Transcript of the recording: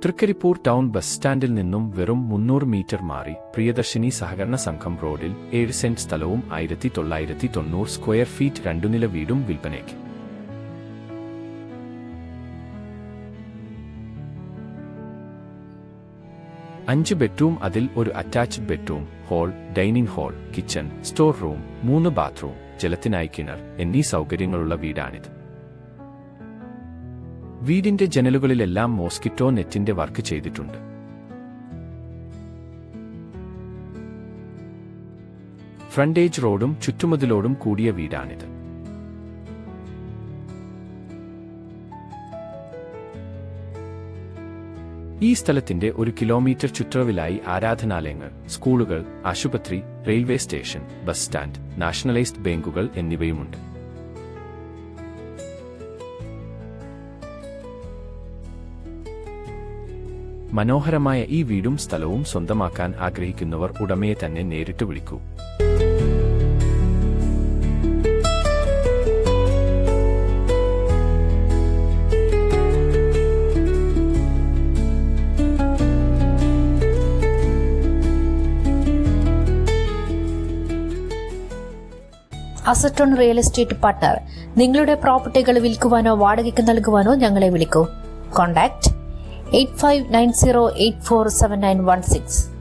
Trikaripur town bus സ്റ്റാൻഡിൽ നിന്നും വെറും 300 മീറ്റർ മാറി പ്രിയദർശിനി സഹകരണ സംഘം റോഡിൽ 7 സെന്റ് സ്ഥലവും 1990 സ്ക്വയർ ഫീറ്റ് 2 നില വീടും വിൽപ്പനയ്ക്ക്. അഞ്ച് ബെഡ്റൂം, അതിൽ ഒരു attached bedroom, hall, dining hall, kitchen, store room, 3 bathroom, ജലത്തിനായി കിണർ എന്നീ സൗകര്യങ്ങളുള്ള വീടാണിത്. വീടിന്റെ ജനലുകളിലെല്ലാം മോസ്കിറ്റോ നെറ്റിന്റെ വർക്ക് ചെയ്തിട്ടുണ്ട്. ഫ്രണ്ടേജ് റോഡും ചുറ്റുമതിലോടും കൂടിയ വീടാണിത്. ഈ സ്ഥലത്തിന്റെ 1 കിലോമീറ്റർ ചുറ്റളവിലായി ആരാധനാലയങ്ങൾ, സ്കൂളുകൾ, ആശുപത്രി, railway station, bus stand, nationalised ബാങ്കുകൾ എന്നിവയുമുണ്ട്. മനോഹരമായ ഈ വീടും സ്ഥലവും സ്വന്തമാക്കാൻ ആഗ്രഹിക്കുന്നവർ ഉടമയെ തന്നെ നേരിട്ട് വിളിക്കൂ. Asset on real estate partner. നിങ്ങളുടെ പ്രോപ്പർട്ടികൾ വിൽക്കുവാനോ വാടകയ്ക്ക് നൽകുവാനോ ഞങ്ങളെ വിളിക്കൂ. കോൺടാക്ട് 8590847916.